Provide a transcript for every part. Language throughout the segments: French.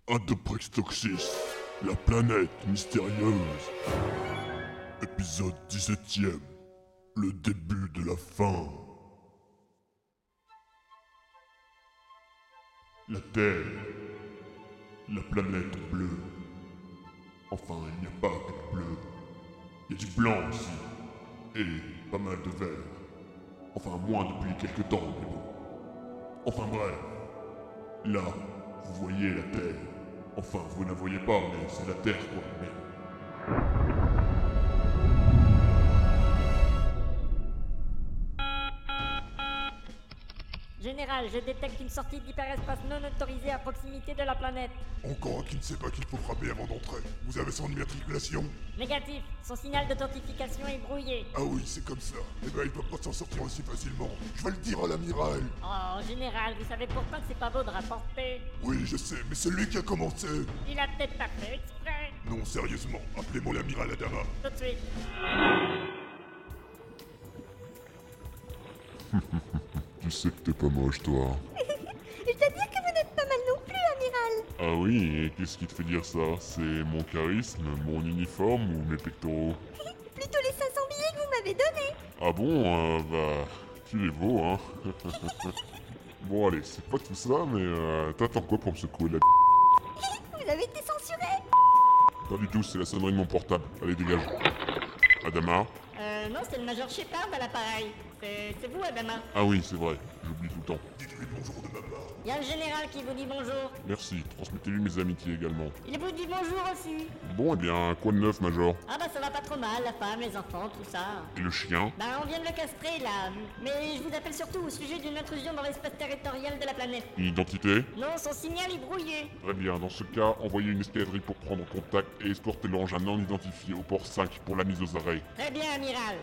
Adoprextoxis, la planète mystérieuse. Épisode 17ème. Le début de la fin. La Terre. La planète bleue. Enfin, il n'y a pas que du bleu. Il y a du blanc aussi. Et pas mal de vert. Enfin, moins depuis quelques temps, mais bon. Enfin bref. Là, vous voyez la Terre. Enfin, vous ne la voyez pas, mais c'est la Terre, quoi. Merde. Général, je détecte une sortie d'hyperespace non autorisée à proximité de la planète. Encore un qui ne sait pas qu'il faut frapper avant d'entrer. Vous avez son immatriculation? Négatif, son signal d'authentification est brouillé. Ah oui, c'est comme ça. Eh ben, il peut pas s'en sortir aussi facilement. Je vais le dire à l'amiral. Oh, Général, vous savez pourtant que c'est pas beau de rapporter. Oui, je sais, mais c'est lui qui a commencé. Il a peut-être pas fait exprès. Non, sérieusement, appelez-moi l'amiral Adama. Tout de suite. Tu sais que t'es pas moche, toi. Je dois dire que vous n'êtes pas mal non plus, amiral. Ah oui, et qu'est-ce qui te fait dire ça? C'est mon charisme, mon uniforme ou mes pectoraux? Plutôt les 500 billets que vous m'avez donnés. Ah bon, bah, tu les vaux, hein. Bon, allez, c'est pas tout ça, mais t'attends quoi pour me secouer la Vous avez été censuré. Pas du tout, c'est la sonnerie de mon portable. Allez, dégage. Adama? Non, c'est le Major Shepard à l'appareil. C'est vous, Adama. Ah oui, c'est vrai, j'oublie tout le temps. Dites-lui bonjour de ma part. Il y a le Général qui vous dit bonjour. Merci, transmettez-lui mes amitiés également. Il vous dit bonjour aussi. Bon, eh bien, quoi de neuf, Major? Ah bah ça va pas trop mal, la femme, les enfants, tout ça. Et le chien? Bah on vient de le castrer là. Mais je vous appelle surtout au sujet d'une intrusion dans l'espace territorial de la planète. Une identité? Non, son signal est brouillé. Très bien, dans ce cas, envoyez une escadrille pour prendre contact et escorter l'engin non identifié au port 5 pour la mise aux arrêts. Très bien, amiral.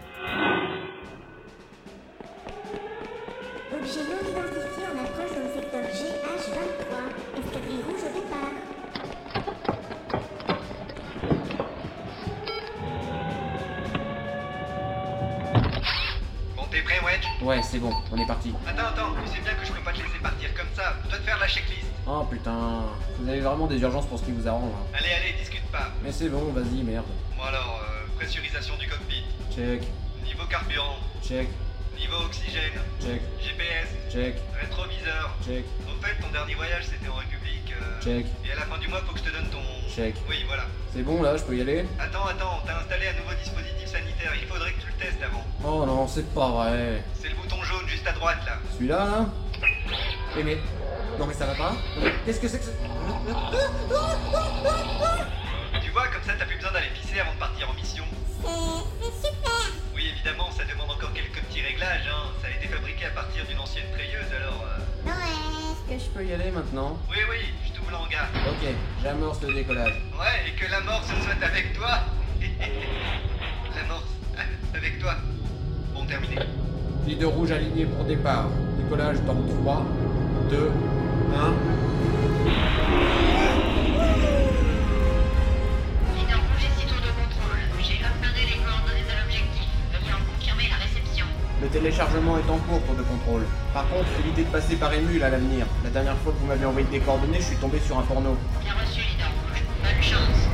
Objet non identifié en approche dans le secteur GH23. Escadrille rouge au départ. Bon, t'es prêt, Wedge? Ouais, c'est bon, on est parti. Attends, tu sais bien que je peux pas te laisser partir comme ça. Je dois te faire la checklist. Oh putain, vous avez vraiment des urgences pour ce qui vous arrange. Hein. Allez, discute pas. Mais c'est bon, vas-y, merde. Bon alors, pressurisation du cockpit, Check, niveau carburant, check, niveau oxygène, check, GPS, check, rétroviseur. check, Au fait, ton dernier voyage c'était en République. check, Et à la fin du mois, faut que je te donne ton... check. Oui, voilà. C'est bon là, je peux y aller? Attends, t'as installé un nouveau dispositif sanitaire. Il faudrait que tu le testes avant. Oh non, c'est pas vrai. C'est le bouton jaune juste à droite là. Celui-là, là? Eh mais... Non mais ça va pas? Qu'est-ce que c'est que ça? Tu vois, comme ça t'as plus besoin d'aller pisser avant de partir en mission. C'est super. Oui, évidemment, ça demande encore quelques petits réglages, hein. Ça a été fabriqué à partir d'une ancienne treilleuse, alors... Non, ouais. Est-ce que je peux y aller maintenant? Oui, je t'ouvre l'hangar. Ok, j'amorce le décollage. Ouais, et que la mort ce soit avec toi. La mort avec toi. Bon, terminé. Leader rouge aligné pour départ. Décollage dans 3, 2, 1... Leader rouge et sitôt de contrôle. J'ai uploadé les coordonnées de l'objectif. Veuillez en confirmer la réception. Le téléchargement est en cours pour de contrôle. Par contre, évitez de passer par émule à l'avenir. La dernière fois que vous m'avez envoyé des coordonnées, je suis tombé sur un porno. Bien reçu, Leader rouge. Bonne chance.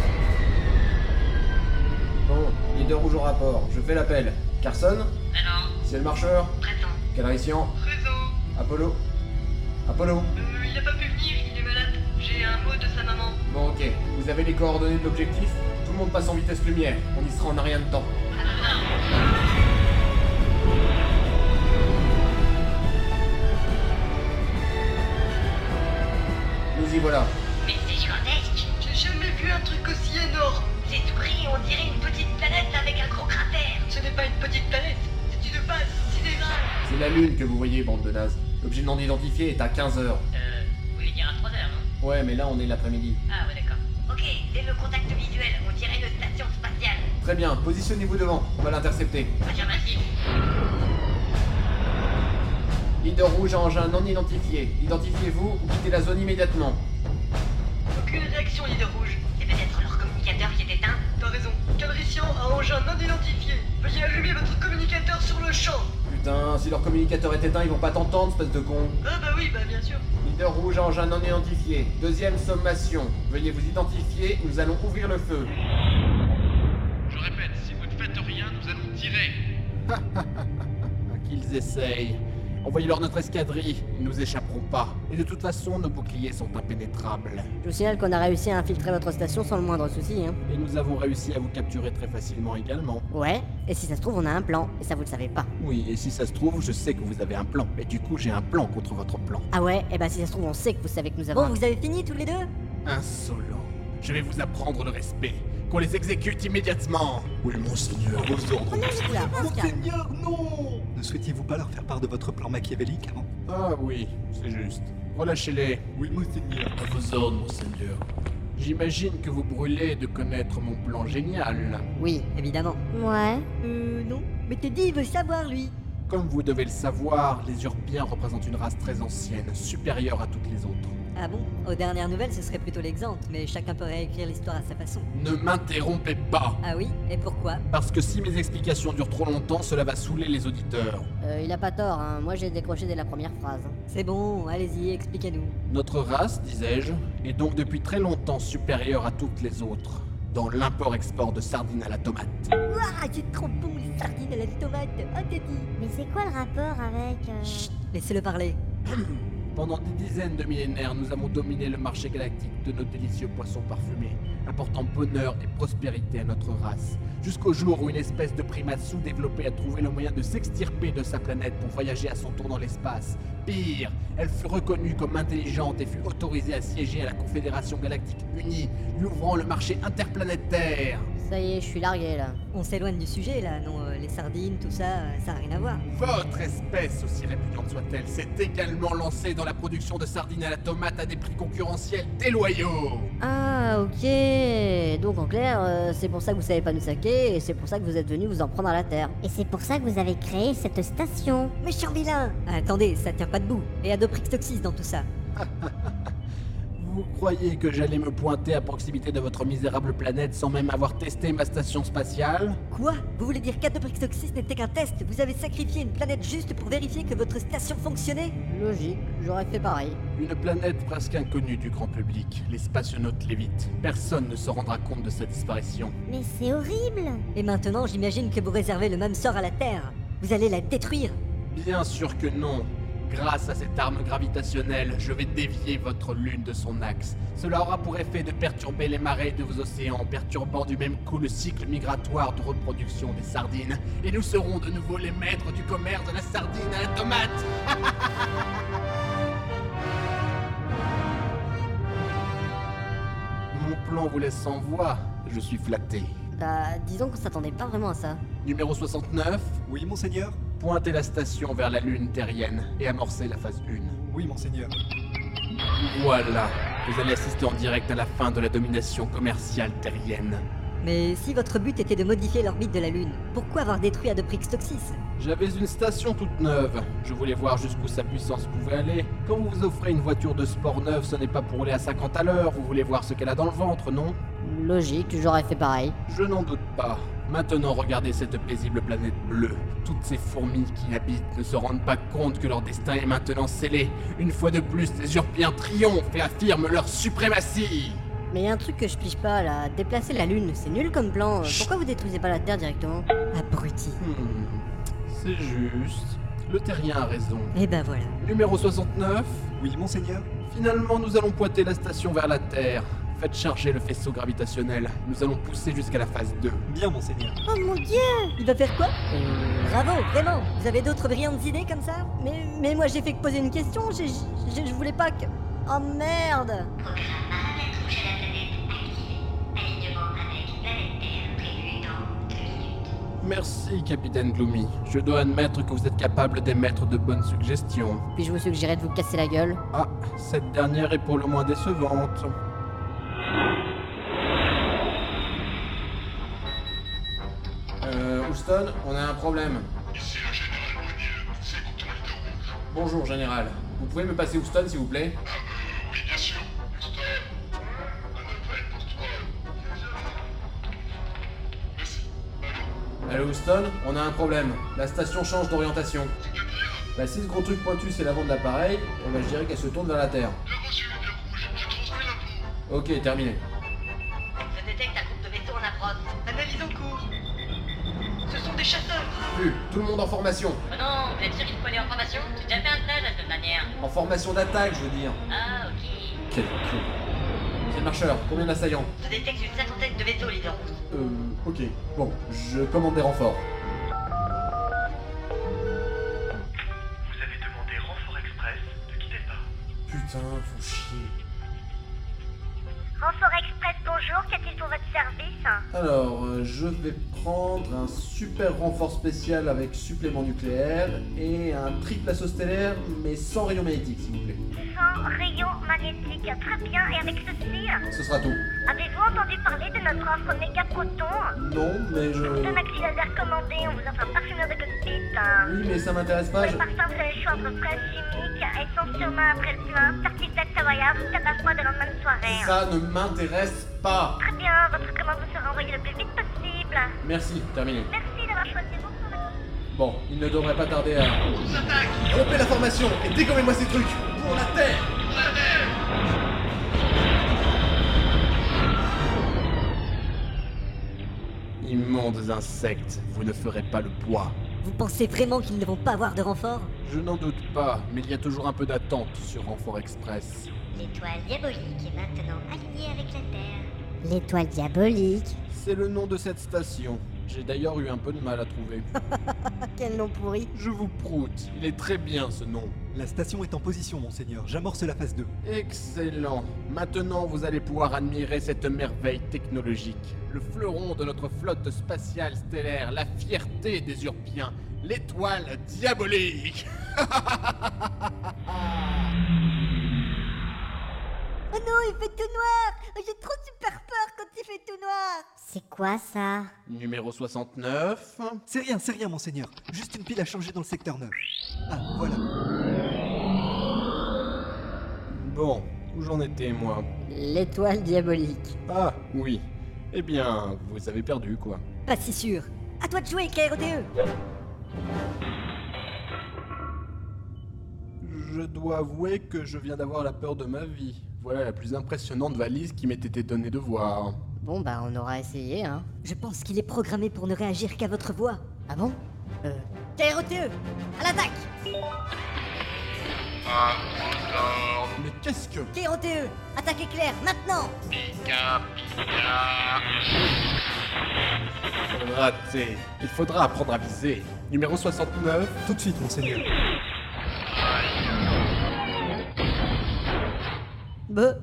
Bon, leader rouge au rapport. Je fais l'appel. Carson? Alors, C'est le marcheur? présent. Calrissian? Réseau. Apollo? Apollo? Il a pas pu venir, il est malade. J'ai un mot de sa maman. Bon, ok. Vous avez les coordonnées de l'objectif? Tout le monde passe en vitesse lumière. On y sera en un rien de temps. Nous y voilà. Mais c'est gigantesque. J'ai jamais vu un truc aussi énorme. C'est tout gris, on dirait une petite planète avec un gros cratère. Ce n'est pas une petite planète, c'est une base sidérale. C'est la lune que vous voyez, bande de nazes. L'objet non identifié est à 15h. Vous voulez dire à 3 heures, non? Ouais, mais là on est l'après-midi. Ah, ouais, d'accord. Ok, dès le contact visuel, on dirait une station spatiale. Très bien, positionnez-vous devant. On va l'intercepter. Affirmatif. Leader rouge à engin non identifié. Identifiez-vous ou quittez la zone immédiatement. Aucune réaction, leader rouge. C'est peut-être leur communicateur qui est éteint. T'as raison. Calrissian a engin non identifié. Veuillez allumer votre communicateur sur le champ. Putain, si leur communicateur est éteint, ils vont pas t'entendre, espèce de con. Ah bah oui, bah bien sûr. Leader rouge engin non identifié. Deuxième sommation. Veuillez vous identifier, nous allons ouvrir le feu. Je répète, si vous ne faites rien, nous allons tirer. Qu'ils essayent. Envoyez-leur notre escadrille, ils nous échapperont pas. Et de toute façon, nos boucliers sont impénétrables. Je vous signale qu'on a réussi à infiltrer votre station sans le moindre souci, hein. Et nous avons réussi à vous capturer très facilement également. Ouais, et si ça se trouve, on a un plan, et ça vous le savez pas. Oui, et si ça se trouve, je sais que vous avez un plan. Et du coup, j'ai un plan contre votre plan. Ah ouais, et bah si ça se trouve, on sait que vous savez que nous avons... Bon, vous avez fini tous les deux? Insolent. Je vais vous apprendre le respect. Qu'on les exécute immédiatement. Oui, monseigneur. Vos ordres. On est là, on se calme. Monseigneur, non! Ne souhaitiez-vous pas leur faire part de votre plan machiavélique avant? Ah oui, c'est juste. Relâchez-les. Oui, monseigneur. À vos ordres, monseigneur. J'imagine que vous brûlez de connaître mon plan génial. Oui, évidemment. Ouais. Non. Mais Teddy, il veut savoir, lui. Comme vous devez le savoir, les Urpiens représentent une race très ancienne, supérieure à toutes les autres. Ah bon? Aux dernières nouvelles, ce serait plutôt l'exemple, mais chacun peut réécrire l'histoire à sa façon. Ne m'interrompez pas! Ah oui? Et pourquoi? Parce que si mes explications durent trop longtemps, cela va saouler les auditeurs. Il a pas tort, hein. Moi j'ai décroché dès la première phrase. C'est bon, allez-y, expliquez-nous. Notre race, disais-je, est donc depuis très longtemps supérieure à toutes les autres, dans l'import-export de sardines à la tomate. Ouah, c'est trop bon les sardines à la tomate. Ah, Teddy. Mais c'est quoi le rapport avec... Chut, laissez-le parler. Pendant des dizaines de millénaires, nous avons dominé le marché galactique de nos délicieux poissons parfumés, apportant bonheur et prospérité à notre race, jusqu'au jour où une espèce de primate sous-développée a trouvé le moyen de s'extirper de sa planète pour voyager à son tour dans l'espace. Pire, elle fut reconnue comme intelligente et fut autorisée à siéger à la Confédération Galactique Unie, lui ouvrant le marché interplanétaire. Ça y est, je suis largué là. On s'éloigne du sujet là, non? Les sardines, tout ça, ça n'a rien à voir. Votre espèce, aussi répugnante soit-elle, s'est également lancée dans la production de sardines à la tomate à des prix concurrentiels déloyaux. Ah, ok. Donc en clair, c'est pour ça que vous savez pas nous saquer, et c'est pour ça que vous êtes venu vous en prendre à la terre. Et c'est pour ça que vous avez créé cette station. Méchant vilain! Attendez, ça tient pas debout. Et Adoprixtoxis dans tout ça. Vous croyez que j'allais me pointer à proximité de votre misérable planète sans même avoir testé ma station spatiale? Quoi? Vous voulez dire qu'Adoprixtoxis n'était qu'un test? Vous avez sacrifié une planète juste pour vérifier que votre station fonctionnait? Logique, j'aurais fait pareil. Une planète presque inconnue du grand public, les spationautes lévites. Personne ne se rendra compte de sa disparition. Mais c'est horrible. Et maintenant, j'imagine que vous réservez le même sort à la Terre. Vous allez la détruire. Bien sûr que non. Grâce à cette arme gravitationnelle, je vais dévier votre lune de son axe. Cela aura pour effet de perturber les marées de vos océans, perturbant du même coup le cycle migratoire de reproduction des sardines. Et nous serons de nouveau les maîtres du commerce de la sardine à la tomate. Mon plan vous laisse sans voix. Je suis flatté. Bah, disons qu'on s'attendait pas vraiment à ça. Numéro 69, Oui, monseigneur? pointez la station vers la lune terrienne et amorcez la phase 1. Oui, monseigneur. Voilà, vous allez assister en direct à la fin de la domination commerciale terrienne. Mais si votre but était de modifier l'orbite de la Lune, pourquoi avoir détruit Adoprixtoxis? J'avais une station toute neuve. Je voulais voir jusqu'où sa puissance pouvait aller. Quand vous vous offrez une voiture de sport neuve, ce n'est pas pour rouler à 50 à l'heure. Vous voulez voir ce qu'elle a dans le ventre, non? Logique, j'aurais fait pareil. Je n'en doute pas. Maintenant, regardez cette paisible planète bleue. Toutes ces fourmis qui y habitent ne se rendent pas compte que leur destin est maintenant scellé. Une fois de plus, les Urpiens triomphent et affirment leur suprématie. Mais y a un truc que je pige pas là, déplacer la Lune, c'est nul comme plan. Pourquoi vous détruisez pas la Terre directement? Abruti. C'est juste. Le terrien a raison. Et ben voilà. Numéro 69. Oui, monseigneur? Finalement, nous allons pointer la station vers la Terre. Faites charger le faisceau gravitationnel. Nous allons pousser jusqu'à la phase 2. Bien, monseigneur. Oh mon dieu. Il va faire quoi? Bravo, vraiment. Vous avez d'autres brillantes idées comme ça? Mais moi j'ai fait que poser une question, je voulais pas que... Oh merde! Programme touche à la planète activé. Alignement avec planète Terre prévu dans 2 minutes. Merci, capitaine Gloomy. Je dois admettre que vous êtes capable d'émettre de bonnes suggestions. Puis je vous suggérais de vous casser la gueule. Ah, cette dernière est pour le moins décevante. Houston, on a un problème. Ici le général Brunier, c'est pour ton leader rouge. Bonjour, général. Vous pouvez me passer Houston, s'il vous plaît? Oui, bien sûr. Houston, un appel pour toi. Merci. Allô, Houston, on a un problème. La station change d'orientation. C'est-à-dire, Bah si ce gros truc pointu c'est l'avant de l'appareil, eh ben, je dirais qu'elle se tourne vers la Terre. Bien reçu, lumière rouge. Je transmets l'info. Ok, terminé. Je détecte un groupe de vaisseaux en approche. Analyse en cours. Ce sont des chasseurs. Plus, tout le monde en formation. Oh non, vous êtes sûr qu'il faut aller en formation? J'ai déjà fait un stage la semaine dernière. En formation d'attaque, je veux dire. Ah, ok. Quel con. C'est le marcheur, combien d'assaillants? Je détecte une cinquantaine de vaisseaux, leader rouge. Ok. Bon, je commande des renforts. Vous avez demandé renfort express, ne quittez pas. Putain, faut chier. Renfort Express, bonjour, qu'a-t-il pour votre service? Alors, je vais prendre un super renfort spécial avec supplément nucléaire et un triple assaut stellaire, mais sans rayon magnétique, s'il vous plaît. Sans rayon magnétique, très bien, et avec ceci? Ce sera tout. Avez-vous entendu parler de notre offre méga proton? Non, mais je... Deux maxi laser commandés, on vous offre un parfumeur de cockpit. Oui, mais ça m'intéresse pas, Pour je... le parfum, vous avez le choix entre fraise chimique, essence sur main après le plein, tartiflette savoyarde, tabac froid de lendemain de soirée. Ça ne m'intéresse pas. Très bien, votre commande vous sera envoyée le plus vite possible. Merci, terminé. Merci d'avoir choisi vos commandements. Bon, il ne devrait pas tarder à... On s'attaque. Rompez la formation et dégommez-moi ces trucs pour la Terre. Pour la Terre. Immondes insectes, vous ne ferez pas le poids. Vous pensez vraiment qu'ils ne vont pas avoir de renfort? Je n'en doute pas, mais il y a toujours un peu d'attente sur Renfort Express. L'étoile diabolique est maintenant alignée avec la Terre. L'étoile diabolique. C'est le nom de cette station. J'ai d'ailleurs eu un peu de mal à trouver. Quel nom pourri. Je vous proute, il est très bien ce nom. La station est en position, monseigneur. J'amorce la phase 2. Excellent. Maintenant, vous allez pouvoir admirer cette merveille technologique. Le fleuron de notre flotte spatiale stellaire, la fierté des Urpiens, l'étoile diabolique. Oh non, il fait tout noir. J'ai trop super peur quand il fait tout noir. C'est quoi ça? Numéro 69. C'est rien, monseigneur. Juste une pile à changer dans le secteur 9. Ah, voilà. Bon, où j'en étais, moi? L'étoile diabolique. Ah, oui. Eh bien, vous avez perdu, quoi. Pas si sûr. À toi de jouer, KROTE. Je dois avouer que je viens d'avoir la peur de ma vie. Voilà la plus impressionnante valise qui m'ait été donnée de voir. Bon bah on aura essayé hein. Je pense qu'il est programmé pour ne réagir qu'à votre voix. Ah bon KROTE, à l'attaque. Mais qu'est-ce que... KROTE, attaque éclair, maintenant. Raté. Il faudra apprendre à viser. Numéro 69. Tout de suite, monseigneur. Bah,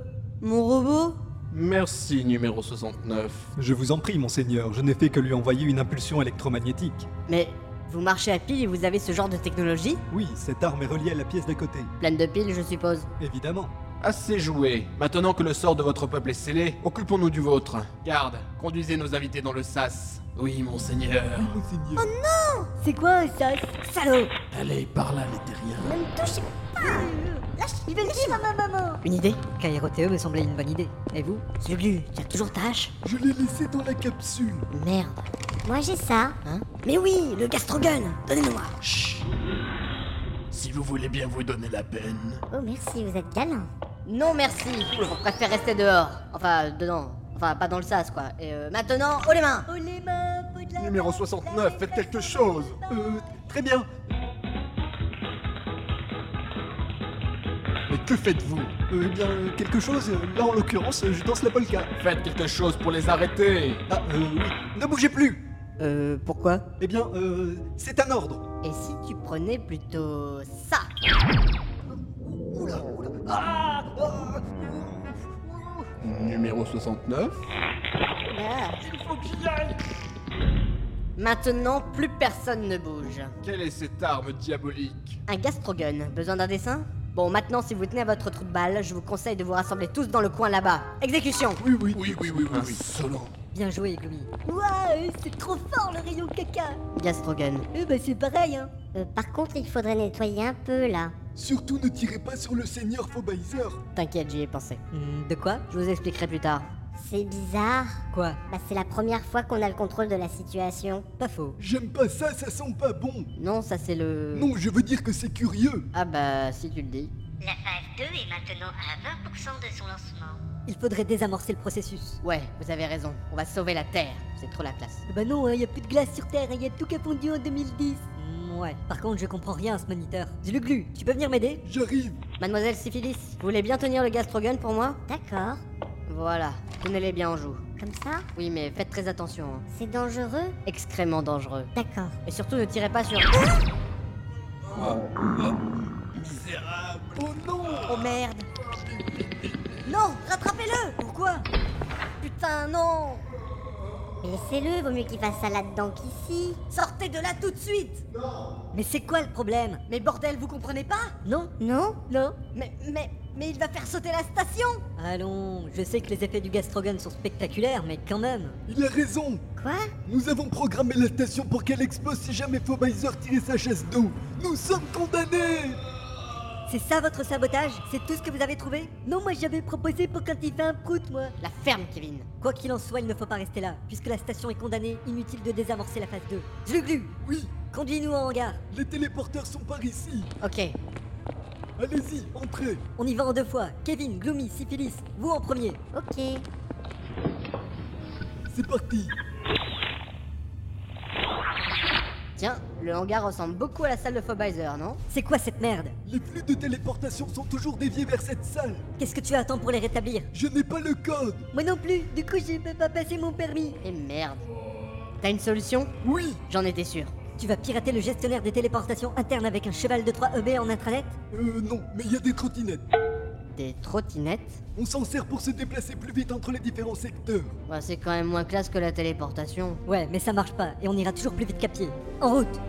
mon robot. Merci, numéro 69. Je vous en prie, monseigneur. Je n'ai fait que lui envoyer une impulsion électromagnétique. Mais vous marchez à pile et vous avez ce genre de technologie? Oui, cette arme est reliée à la pièce d'à côté. Pleine de piles, je suppose. Évidemment. Assez joué. Maintenant que le sort de votre peuple est scellé, occupons-nous du vôtre. Garde, conduisez nos invités dans le sas. Oui, monseigneur. Monseigneur. C'est quoi ça? Salaud. Allez, par là, les terriens. Ne me touchez pas. Lâche, il veut le dire, maman. Une idée? KROTE me semblait une bonne idée. Et vous? Sluglu, tu as toujours ta hache? Je l'ai laissé dans la capsule. Merde. Moi j'ai ça. Hein? Mais oui, le gastrogun. Donnez-moi. Chut. Si vous voulez bien vous donner la peine. Oh merci, vous êtes galant. Non merci, je préfère rester dehors. Enfin, dedans. Enfin, pas dans le sas, quoi. Et maintenant, haut les mains. Haut les mains, haut de la Numéro 69, faites quelque chose. Très bien. Mais que faites-vous? Eh bien, quelque chose. Là, en l'occurrence, je danse la polka. Faites quelque chose pour les arrêter. Ah, oui. Ne bougez plus. Pourquoi? Eh bien, c'est un ordre. Et si tu prenais plutôt ça? Numéro 69. Maintenant, plus personne ne bouge. Quelle est cette arme diabolique? Un gastrogun, besoin d'un dessin? Bon, maintenant, si vous tenez à votre trou de balle, je vous conseille de vous rassembler tous dans le coin là-bas. Exécution! Oui. Insolent. Bien joué, Gloomy. Ouais, c'est trop fort le rayon caca! Gastrogun. Bah c'est pareil, hein. Par contre, il faudrait nettoyer un peu là. Surtout ne tirez pas sur le seigneur Faubaiseur. T'inquiète, j'y ai pensé. De quoi? Je vous expliquerai plus tard. C'est bizarre. Quoi? Bah c'est la première fois qu'on a le contrôle de la situation. Pas faux. J'aime pas ça, ça sent pas bon. Non, ça c'est le... Non, je veux dire que c'est curieux. Ah bah, si tu le dis. La phase 2 est maintenant à 20% de son lancement. Il faudrait désamorcer le processus. Ouais, vous avez raison. On va sauver la Terre. C'est trop la classe. Bah non, y a plus de glace sur Terre, y a tout qui a fondu en 2010. Ouais, par contre je comprends rien à ce moniteur. Zluglu, tu peux venir m'aider? J'arrive. Mademoiselle Syphilis, vous voulez bien tenir le gastrogun pour moi? D'accord. Voilà, tenez-les bien en joue. Comme ça? Oui, mais faites très attention. Hein. C'est dangereux? Extrêmement dangereux. D'accord. Et surtout, ne tirez pas sur... Misérable. Oh non. Oh merde. Non, rattrapez-le. Pourquoi? Putain, non. Mais laissez-le, vaut mieux qu'il fasse ça là-dedans qu'ici. Sortez de là tout de suite. Mais c'est quoi le problème? Mais bordel, vous comprenez pas? Non? Non? Non? Mais il va faire sauter la station. Allons, je sais que les effets du gastrogun sont spectaculaires, mais quand même. Il a raison. Quoi? Nous avons programmé la station pour qu'elle explose si jamais Phobizer tirait sa chasse d'eau. Nous sommes condamnés. C'est ça votre sabotage? C'est tout ce que vous avez trouvé? Non, moi j'avais proposé pour quand il fait un prout, moi. La ferme, Kevin. Quoi qu'il en soit, il ne faut pas rester là. Puisque la station est condamnée, inutile de désamorcer la phase 2. Zluglu, Oui, conduis-nous en hangar. les téléporteurs sont par ici. Ok. Allez-y, entrez. On y va en deux fois. Kevin, Gloomy, Syphilis, vous en premier. Ok. C'est parti. Tiens, le hangar ressemble beaucoup à la salle de Phobizer, non? C'est quoi cette merde? Les flux de téléportation sont toujours déviés vers cette salle. Qu'est-ce que tu attends pour les rétablir? Je n'ai pas le code. Moi non plus, du coup je peux pas passer mon permis. Et merde. T'as une solution? Oui. J'en étais sûr. Tu vas pirater le gestionnaire des téléportations internes avec un cheval de 3 EB en intranet? Non, mais il y a des trottinettes. Des trottinettes? On s'en sert pour se déplacer plus vite entre les différents secteurs. Ouais, c'est quand même moins classe que la téléportation. Ouais, mais ça marche pas, et on ira toujours plus vite qu'à pied. En route!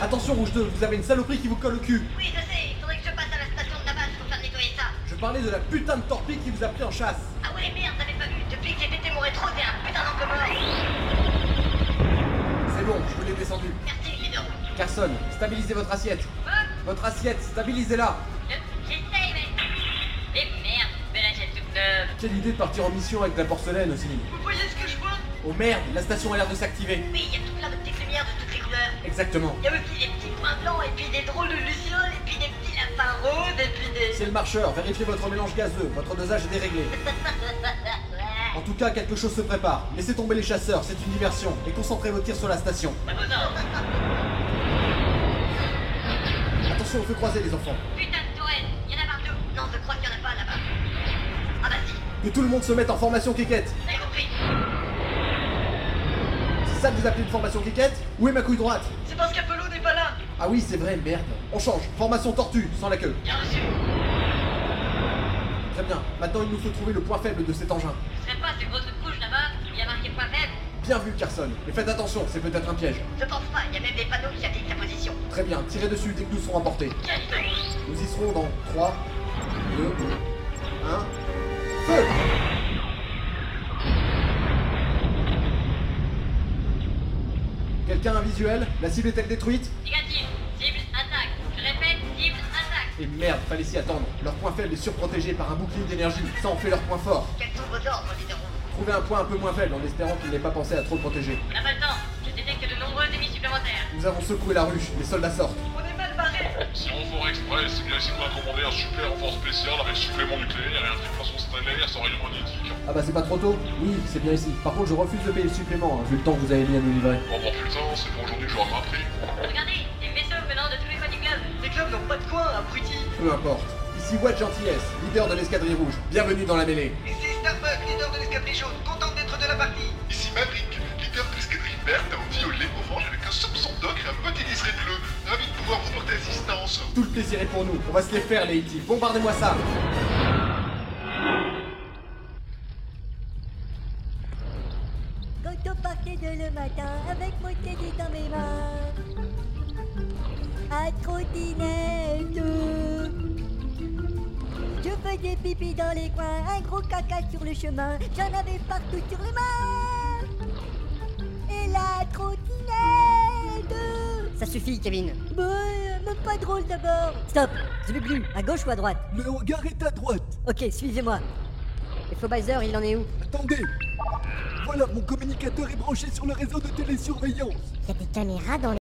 Attention Rouge 2, vous avez une saloperie qui vous colle au cul. Oui, je sais, il faudrait que je passe à la station de la base pour faire nettoyer ça. Je parlais de la putain de torpille qui vous a pris en chasse. Ah ouais, merde, t'avais pas vu. Depuis que j'ai pété mon rétro, c'est un putain d'encombreur. C'est bon, je vous l'ai descendu. Merci, il est de route. Carson, stabilisez votre assiette. Quoi? Votre assiette, stabilisez-la. J'essaye, mec. Mais merde, mais la chaise toute neuve. Quelle idée de partir en mission avec de la porcelaine aussi. Vous voyez ce que je vois? Oh merde, la station a l'air de s'activer. Oui, il y a tout plein de petites lumières de toutes les couleurs. Exactement. Il y a aussi des petits points blancs, et puis des drôles de lucioles, et puis des petits lapins roses, et puis des... C'est le marcheur, vérifiez votre mélange gazeux, votre dosage est déréglé. En tout cas, quelque chose se prépare. Laissez tomber les chasseurs, c'est une diversion, et concentrez vos tirs sur la station. À vos ordres. Attention au feu croisé les enfants. Putain de tourelle, il y en a partout. Non, je crois qu'il y en a pas là-bas. Ah bah si, Que tout le monde se mette en formation kékette. j'ai compris. C'est ça que vous appelez une formation kékette? Où est ma couille droite? C'est parce qu'Apollo n'est pas là. Ah oui, c'est vrai, merde. On change, formation tortue, sans la queue. Bien reçu. Très bien, maintenant il nous faut trouver le point faible de cet engin. Ce serait pas ces grosses couches là-bas? Il y a marqué point faible? Bien vu, Carson. Mais faites attention, c'est peut-être un piège. Je pense pas, il y a même des panneaux qui indiquent sa position. Très bien, tirez dessus dès que nous serons à portée. Tiens, dis donc. Nous y serons dans 3, 2, 1, feu! Quelqu'un a un visuel? La cible est-elle détruite? Négatif. Cible, attaque. Je répète, cible, attaque. Et merde, fallait s'y attendre. Leur point faible est surprotégé par un bouclier d'énergie. Ça en fait leur point fort. Quels sont vos ordres, leader rouge? Trouvez un point un peu moins faible en espérant qu'il n'ait pas pensé à trop le protéger. On n'a pas le temps. Je détecte de nombreux ennemis supplémentaires. Nous avons secoué la ruche, les soldats sortent. On est mal barré. Si Renfort Express, bien ici de commander un super renfort spécial avec supplément nucléaire et un façon stellaire sans rayon magnétique. Ah bah c'est pas trop tôt? Oui, c'est bien ici. Par contre, je refuse de payer le supplément, hein, vu le temps que vous avez mis à nous livrer. Oh bon putain, c'est pour aujourd'hui que j'aurai ma prix. Regardez, des vaisseaux venant de tous les coins du globe. Les clubs n'ont pas de coin, abruti. Peu importe. Ici Watt Gentillesse, leader de l'escadrille rouge. Bienvenue dans la mêlée. Ici Starbuck, leader de l'escadrille jaune, content d'être de la partie. Ici Maverick, leader de l'escadrille verte, un violet orange avec un soupçon d'ocre et un petit liseré bleu. Ravi de pouvoir vous porter assistance. Tout le plaisir est pour nous. On va se les faire, les E.T. Bombardez-moi ça. Quand on partait de le matin avec mon teddy dans mes mains, à trottinette, je faisais pipi dans les coins, un gros caca sur le chemin, j'en avais partout sur les mains. Et la trottinette. Ça suffit, Kevin. Bon, même pas drôle d'abord. Stop, je vais plus, à gauche ou à droite? Le hangar est à droite. Ok, suivez-moi. Et Phobizer, il en est où? Attendez. Voilà, mon communicateur est branché sur le réseau de télésurveillance. Il y a des caméras dans les